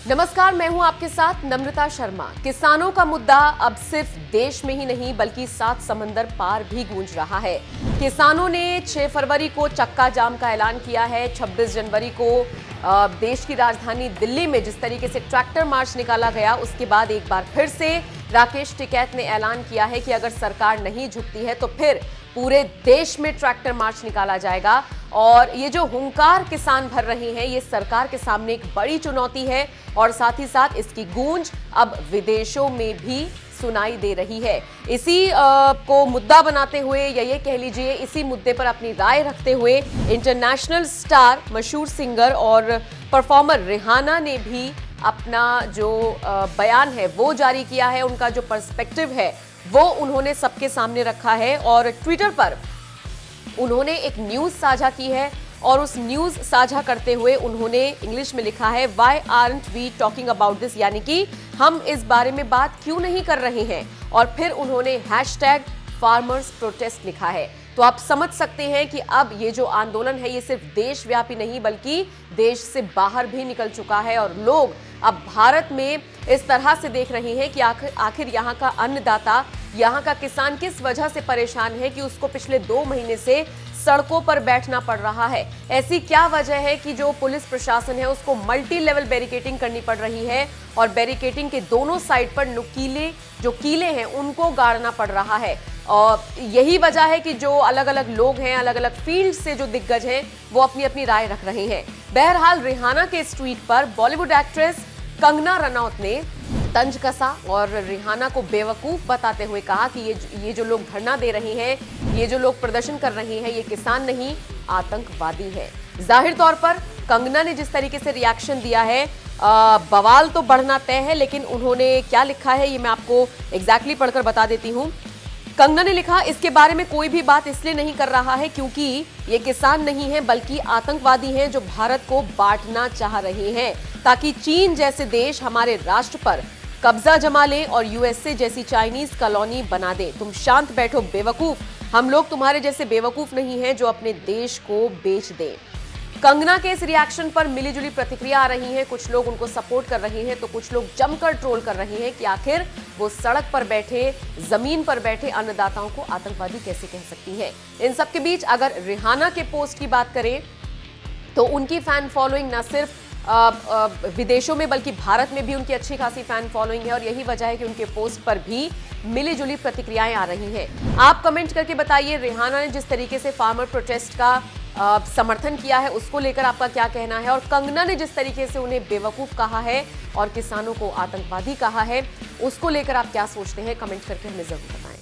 नमस्कार, मैं हूं आपके साथ नम्रता शर्मा। किसानों का मुद्दा अब सिर्फ देश में ही नहीं बल्कि 7 समंदर पार भी गूंज रहा है। किसानों ने 6 फरवरी को चक्का जाम का ऐलान किया है। 26 जनवरी को देश की राजधानी दिल्ली में जिस तरीके से ट्रैक्टर मार्च निकाला गया, उसके बाद एक बार फिर से राकेश टिकैत ने ऐलान किया है कि अगर सरकार नहीं झुकती है तो फिर पूरे देश में ट्रैक्टर मार्च निकाला जाएगा। और ये जो हुंकार किसान भर रहे हैं, ये सरकार के सामने एक बड़ी चुनौती है और साथ ही साथ इसकी गूंज अब विदेशों में भी सुनाई दे रही है। इसी को मुद्दा बनाते हुए या ये कह लीजिए इसी मुद्दे पर अपनी राय रखते हुए इंटरनेशनल स्टार, मशहूर सिंगर और परफॉर्मर रिहाना ने भी अपना जो बयान है वो जारी किया है। उनका जो पर्सपेक्टिव है वो उन्होंने सबके सामने रखा है और ट्विटर पर उन्होंने एक न्यूज साझा की है और उस न्यूज साझा करते हुए उन्होंने इंग्लिश में लिखा है, why aren't we talking about this, यानी कि हम इस बारे में बात क्यों नहीं कर रहे हैं। और फिर उन्होंने #फार्मर्स प्रोटेस्ट लिखा है। तो आप समझ सकते हैं कि अब ये जो आंदोलन है ये सिर्फ देशव्यापी नहीं बल्कि देश से बाहर भी निकल चुका है और लोग अब भारत में इस तरह से देख रहे हैं कि आखिर यहाँ का अन्नदाता, यहाँ का किसान किस वजह से परेशान है कि उसको पिछले 2 महीने से सड़कों पर बैठना पड़ रहा है। ऐसी क्या वजह है कि जो पुलिस प्रशासन है उसको मल्टी लेवल बैरिकेडिंग करनी पड़ रही है और बैरिकेडिंग के दोनों साइड पर नुकीले जो कीले हैं उनको गाड़ना पड़ रहा है। और यही वजह है कि जो अलग अलग लोग हैं, अलग अलग फील्ड से जो दिग्गज हैं, वो अपनी अपनी राय रख रहे हैं। बहरहाल रिहाना के इस ट्वीट पर बॉलीवुड एक्ट्रेस कंगना रनौत ने तंज कसा और रिहाना को बेवकूफ बताते हुए कहा कि ये जो लोग धरना दे रहे हैं, ये जो लोग प्रदर्शन कर रहे हैं, ये किसान नहीं आतंकवादी है। जाहिर तौर पर कंगना ने जिस तरीके से रिएक्शन दिया है, बवाल तो बढ़ना तय है, लेकिन उन्होंने क्या लिखा है ये मैं आपको एग्जैक्टली पढ़कर बता देती हूँ। कंगना ने लिखा, इसके बारे में कोई भी बात इसलिए नहीं कर रहा है क्योंकि ये किसान नहीं है बल्कि आतंकवादी हैं जो भारत को बांटना चाह रहे हैं ताकि चीन जैसे देश हमारे राष्ट्र पर कब्जा जमा लें और यूएसए जैसी चाइनीज कॉलोनी बना दे। तुम शांत बैठो बेवकूफ, हम लोग तुम्हारे जैसे बेवकूफ नहीं हैं जो अपने देश को बेच दें। कंगना के इस रिएक्शन पर मिलीजुली प्रतिक्रिया आ रही है। कुछ लोग उनको सपोर्ट कर रहे हैं तो कुछ लोग जमकर ट्रोल कर रहे हैं कि आखिर वो सड़क पर बैठे, जमीन पर बैठे अन्नदाताओं को आतंकवादी कैसे कह सकती है। इन सब के बीच अगर रिहाना के पोस्ट की बात करें तो उनकी फैन फॉलोइंग न सिर्फ विदेशों में बल्कि भारत में भी उनकी अच्छी खासी फैन फॉलोइंग है और यही वजह है कि उनके पोस्ट पर भी मिलीजुली प्रतिक्रियाएं आ रही हैं। आप कमेंट करके बताइए, रिहाना ने जिस तरीके से फार्मर प्रोटेस्ट का समर्थन किया है उसको लेकर आपका क्या कहना है, और कंगना ने जिस तरीके से उन्हें बेवकूफ कहा है और किसानों को आतंकवादी कहा है उसको लेकर आप क्या सोचते हैं, कमेंट करके हमें जरूर बताएं।